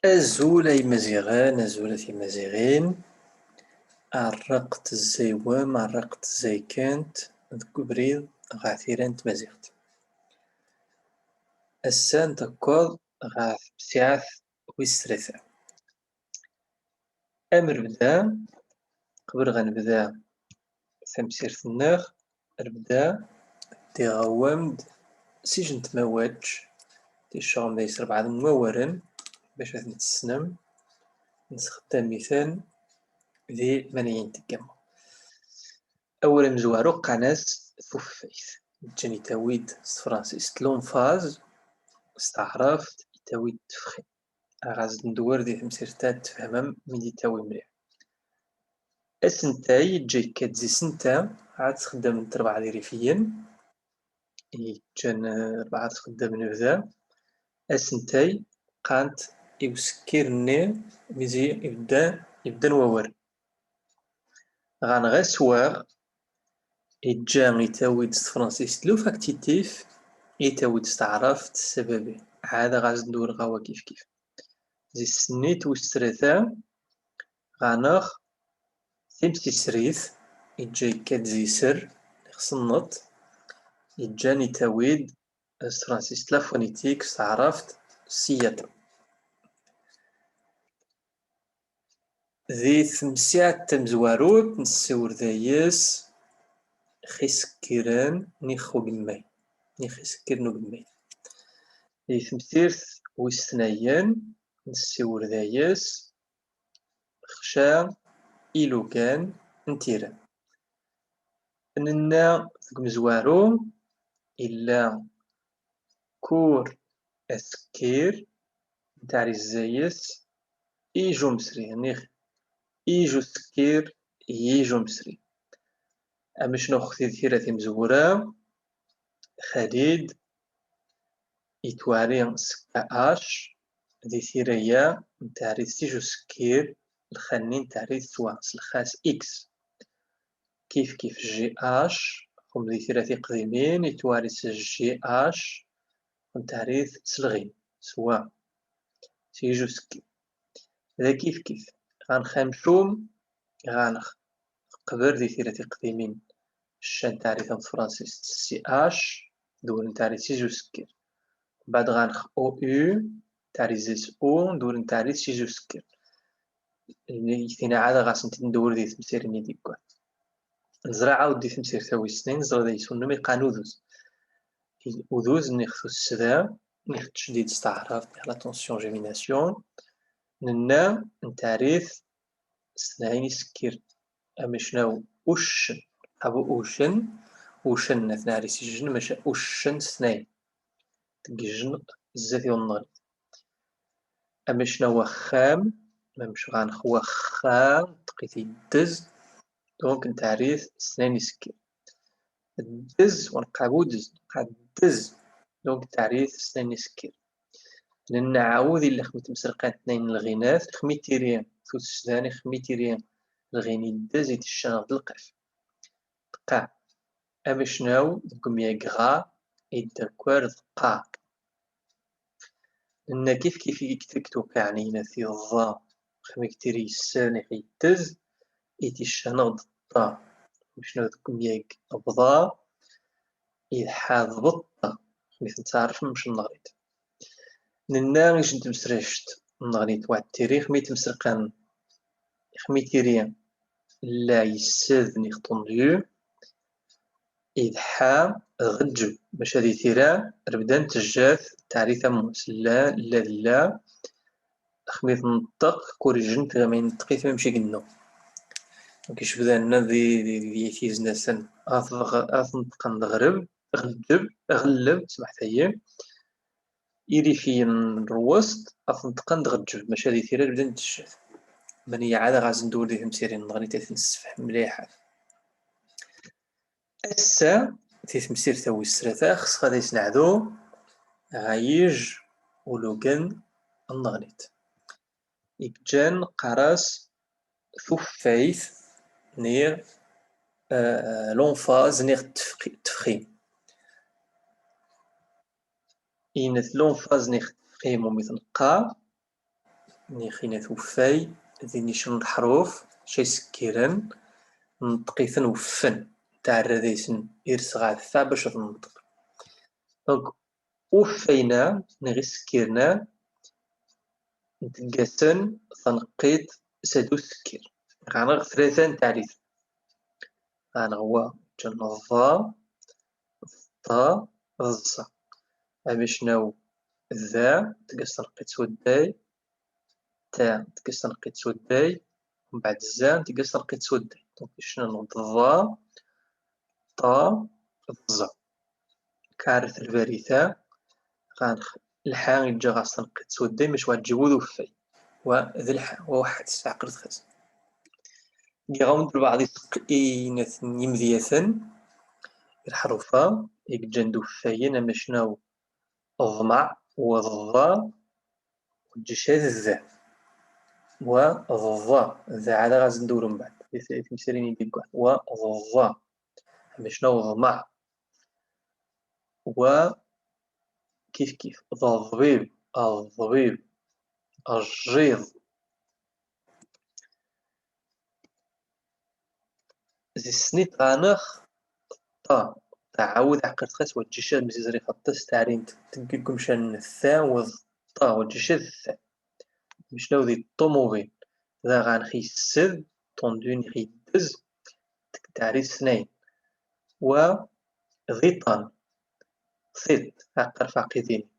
أزولي مزيغان أزولتي مزيغين عرقت الزيوام عرقت الزيكانت ذك بريد غاثيرانت مزيغت السان تكوض غاث بسعث ويسرثا أمر بدا قبل غنبدا تمسيرت الناغ ربدا تيغوامد سجنت مواج تيشغم دايس ربعة موارن باش نتسنم نستخدم مثال ذي منيين تقام أولا مزوارو قناس ثفيث جاني تاويد فرانسيس لونفاز استعرفت تاويد تفخي غاز ندور دي تمسيرتات تفهمم ملي تاوي مليح اسنتاي جاي كاتزي سنتا عاد تخدم تربع دي ريفيين كان ربعة تخدم نبدا اسنتاي قانت يوسكيرني ميزي يبدا نواور غانغا سواغ إجا يتاويد فرانسيس لو فاكتيتيف يتاويد استعرفت السببي عاد غاز ندور غاوا كيف كيف زي سنيت وسترثا غانغ تمسي سريث إجا كاتزي سر خصنط إجاني تاويد فرانسيس لا فونيتيك استعرفت السياطة ذي ثمسيات تمزواروت نسور ذايس خيسكيران نيخو قماي نيخيسكيرنو قماي ذي ثمثيرث ويستنايان نسور ذايس خشا إلو كان نتيرا أننا مزوارو إلا كور أسكير نتاع الزايس إيجو مسري نيخ إيجو سكير ييجو مسري أما شنو خذي ثيرة مزورة خليد يتواري سكا أش ذي ثيريا نتاع سيجو سكير الخاني نتاع ثواس الخاس إكس كيف كيف جي أش هم ذي ثيرة قديمين يتواري جي أش نتاع سلغين سوا سيجو سكير هذا كيف كيف غنخمشوم غنخ قبر ذي ثيرة قديمين الشان تاع فرانسيس سي اش دور نتاع سيجو سكير بعد غنخ او يو تاع زيس او ندور نتاع سيجو سكير يثينا عاد غاس ندور دي تمسير ني ديكوا نزرع عاود دي تمسير تاوي سنين نزرع دي سونمي قانوذوز أذوز نيخ السدا نيخ تشديد استعراف نيخ لاتونسيون جيميناسيون ننا نتعريث سنايني سكير أما شناو أوشن أبو أوشن أوشن نثناري سجن ماشا أوشن سناين تجن الزاثي والنغل أما شناو خام ممش غانخ خام تقيتي الدز دونك نتعريث سنايني سكير الدز ونقابو دز نقاب الدز دونك تعريث سنايني سكير لأن عاود إلا خميت مسرقان اثنين الغينات خميتي ريان ثوث السداني خميتي ريان الغيني الدز يتشان القاف تقع أما شناو دكم غا يدكوار ثقا لأن كيف كيف يكتكتو كعنينا في الظا خميكتيري الساني في الدز يتشان الطا شنو دكم أبضا يحاذ بطا مثل تعرف مش النغريت ننا غيش نتمسرشت نغنيت واحد التاريخ مي تمسرقان خميتيريان لا يساذني خطنديو إذحا غجب باش هادي تيران ربدان تجاث تعريث موس لا خميت نطق كوريجن تغمين نطقيت ممشي قنو كيش بدانا ذي تيزنا سن أثنطق نغرب غلب سمحت هي إيري في الروست أثنطق نغجب باش هادي تيران ربدان تجاث ماني عاد غاز ندور دي تمسيرين نغني تنسفح مليحة أسا تمسير تاوي السرثا خص غادي يسنعدو غايج ولوكان النغنيت إكجان قراس ثفايث نير لونفاز نير تفخيم إنث لونفاز نير تفخيم ومثل قا نيخينات وفاي ذي شن الحروف شي سكيرن نطقيثن وفن تاع الرديسن إرسغا ثا باش تنطق. دونك وفينا نغي سكيرنا نتقاسن تنقيت سادو سكير غنغ ثلاثة تعريف غنغوا جنظا ظا ظا باش ناو ذا تقاس تنقيت سوداي تا تقاس تنقيت سوداي ومن بعد زا تقاس تنقيت سوداي. دونك شنو ظا طا ظا كعرف الفارثة غنخ الحا يجي غاس تنقيت سوداي مش غتجي ولو فاي وذا الحا وواحد عقرت خاص يغاوند البعض يسقينات يمذيثن الحروفة يجندو فاين أما شناو الضمع والظا وتجي الذا والظا ذا عاد غاز ندورو من بعد في مسيرين يديكوا والظا أما شناو الضمع وكيف كيف الضبيب الضبيب الجيض زي السنيت غانخ طا تعاود عقرت خاص وتجي مزيزري خطس تعرين تنقلكم شان الثا والطا وتجي الثا شنو ذي الطوموبيل ذا غانخي السد طوندون يدز تعري سنين وضيطان ثيط عقر فاقدين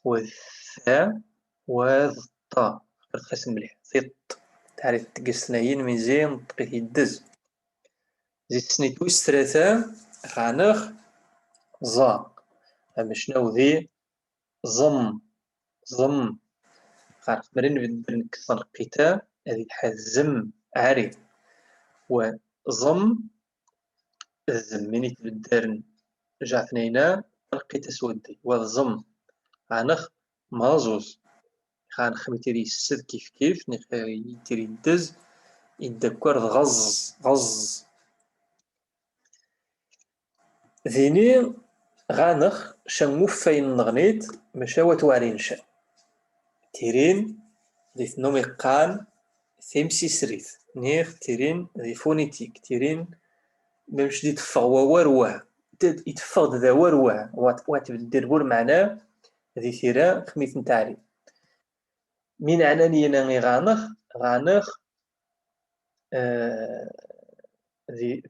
والثا والطا عقرت خاص مليح ثيط تعري تقسناين مزيان طقيت يدز زي السنيت وستراثا غانخ زا أما شنو ذي زم زم غانخ مرين نبدل نكسر القتا هذي حزم عري وزم الزم من يتبدل جا ثنينا القتا سودي وزم غانخ مازوز غانخ ميتيري السد كيف كيف يتيري يدز يدكر غز غز ذيني غانخ شمو فين نغنيت مشاوة توارين شا تيرين ذي ثنوم يقان ثيمسي سريث نيخ تيرين ذي فونيتيك تيرين ممش دي تفغ ووروه يتفغ ذا وروه واتبدل بور معناه ذي ثيرا خميث نتاعي مين عناني نغي غانخ غانخ ذي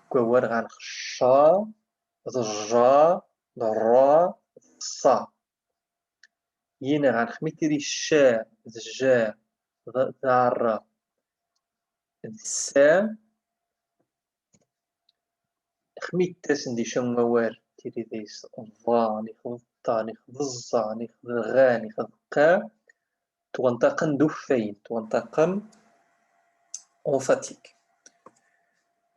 كوار غانخ شا ضجا ضرا صا ينا غنخميتيري الشا ذجا ذارا السا خميت تاسن دي شموار تيري ديس الظا نيخذ الطا نيخذ الزا نيخذ الغا نيخذ قا توانتقن دفين توانتقن اونفاتيك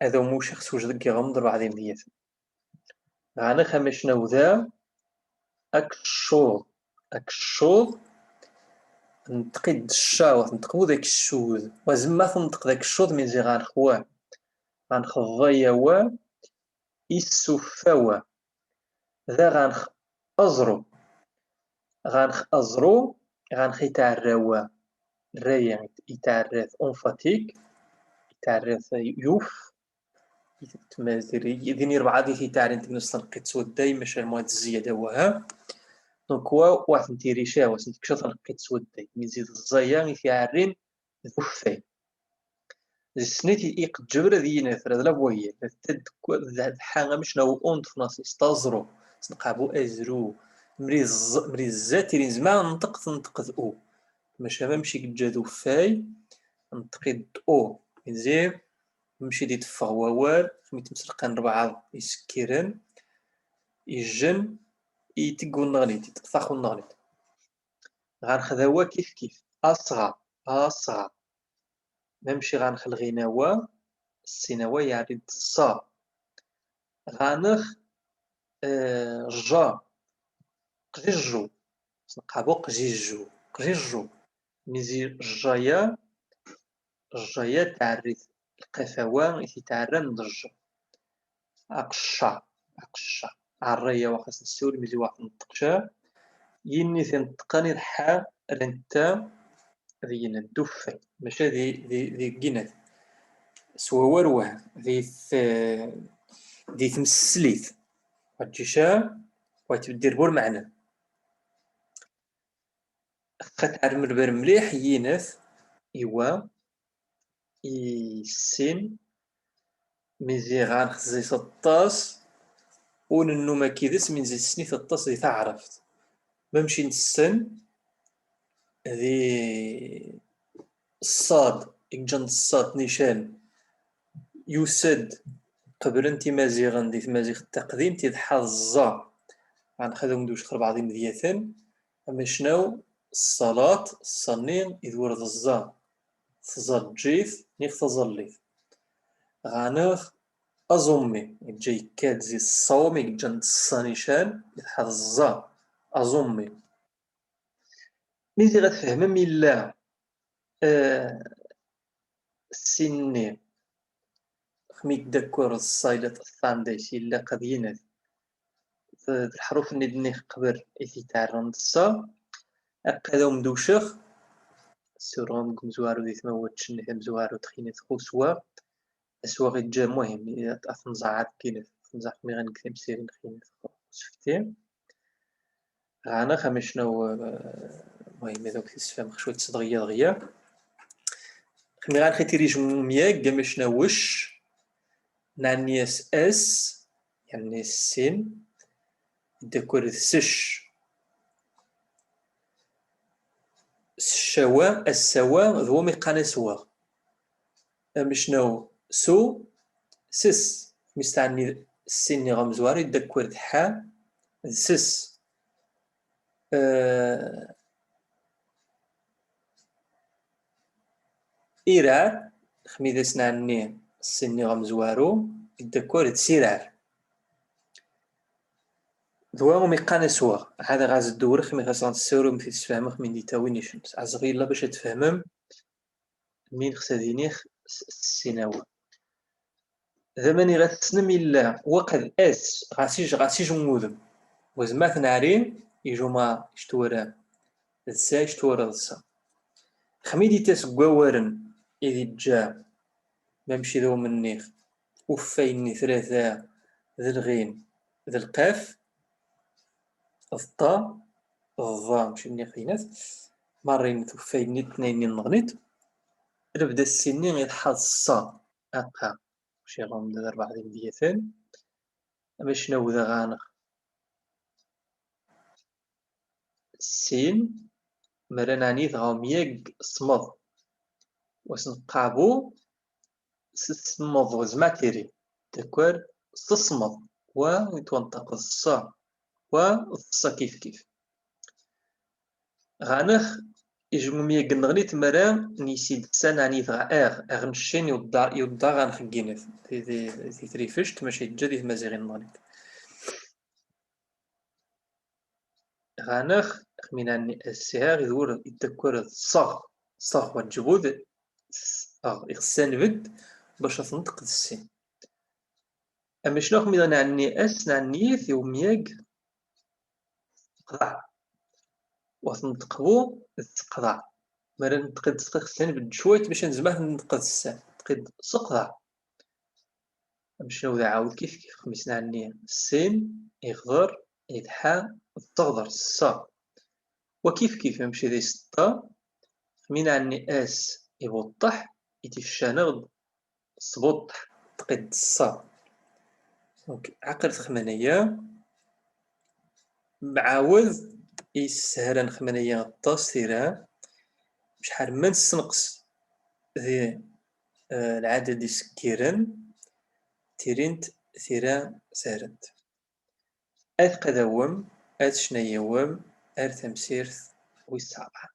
هذا مو شخص وجد كيغمض بعضين ديال غانا خمشنا ذا أكشوض أكشوض نتقيد الشاوة نتقو ذاك الشوذ وزما تنطق ذاك الشوذ من زي غانخواه غانخضيا وا إسوفاوا ذا غانخ أزرو غانخ أزرو غانخ يتعروا الرايا يتعرث أونفاتيك يتعرث يوف تمازيري ذيني ربعة ذي تعرين تنص تنقيت سوداي ماشي المواد الزيادة وها دونك واحد نتيري شاوة سنتكشا تنقيت سوداي ميزيد الزايا يتعرين ذوفاي السنيتي إيق جبر ذي نثر ذا لابوية تدكو ذا حاجة مش نو أونت فناس استازرو سنقابو أزرو مريز زاتي زمان ننطق ذو ماشي ممشي جادو فاي ننطق أو زين مشي دي تفغ ووال خميت مسرقان ربعة يسكرن يجن يتقو النغنيت يتطفخو النغنيت غنخذاوا كيف كيف أصغى أصغى ممشي غنخل غيناوا السيناوا يعرض الصا غانخ جا قجيجو نقابو قجيجو ميزي الجايا تعرف القفاوة يتعرن ضجة أقشا عريا وخاص السول ميزي واحد نطقشا يني تنطقاني الحا رنتا ذي الدفة ماشي ذي جينات سوا وروه ذي تمسليت وتجيشا وتدير بور معنى خاطر بر مليح يينث إوا يسين ميزي غنخزي 16 وننو ما كيدس من زي سني 16 ذي تعرفت بمشي نسن ذي الصاد إكجان الصاد نيشان يسد قبل انتي مازيغن دي مازيغ التقديم تيضحى الزا غنخدو مدوش خربعضين دياثن أما شناو الصلاة الصنين إذ ورد الزا تزال جيث نيخ تظليث غانوخ أزومي جاي كاد زي الصومي جان الصانيشان يضحى الزا أزومي ميزي غتفهم ميلا السني خميك داكور الصايلة الثانديش إلا قد ينث الحروف اللي قبل إثي تعرن الصا أقادو مدوشخ سورهم مزوارو ديت موتش نث مزوارو تخينت خوسوا أسوا غي جا مهم إذا أثنزعات كينث أثنزع مي غنكتم سيرين خينث خوسفتي غانا خمشناو المهم هذوك تسفهم شوية صدغيا دغيا خمي غنخي تيريج مياك قمشنا وش نعنيس اس يعني السين داكور سش الشوا السوا ذو ميقاني سوا مشناو سو سس مستعني السين غمزواري داكور دحا سس إيرار خميدة سنعني السن غمزوارو داكور تسيرار ذو ميقاني سوا هذا غاز الدور خمي غاز نسيرو في تفهمو خمي دي تاويني شمس عزغي لا باش تفهمم مين خسادينيخ السيناوة ذمني غتسنم إلا وقد أس غاسيج مودم وزمات نارين يجو ما يشتورا السا يشتورا السا خميدي تاس قوارن إذي جا ممشي ذو منيخ وفيني ثلاثة ذي الغين ذي القاف الطا الظا مشي نيخينات مرين توفيني تنيني نغنيت نبدا السنين يضحى الصا أقا مشي غام دا 4 ديال أما شناهو ذا غانخ السين مران عنيت غام ياك صمد وسنقابو سمض وزمع تيري داكوار ستصمد ويتونطق الصا والصا كيف غانخ يجموميا قنغنيت مرا نيسيد سان عنيت غا نشين يوضا غانخ كينيث ذي تريفشت ماشي جديد مازيغين نغنيت غانخ خميناني السهاغ يدور يتكور صاغ وتجبود يخسان بد باش تنطق السين أما شنو خمينا عني أس نعنيث يومياك قضع وتنطقبو تقضع مرة نتقد تخسان بد شويت باش نزمه نتقد السان تقد سقضع أما شنو ذا عاود كيف خمسنا عني السين يخضر يدحى تغضر الصا وكيف نمشي ذي ستا خمينا عني أس يبوطح يتفشانغد صبوطح تقد الصا عقل خمانية معاوذ يسهرن خمانية الطاس ثيرا بشحال من السنقص ذي العدد دي سكيرن تيرينت ثيرا سهرنت أث قدوم أث شنيوم أر تمسيرث ويصابع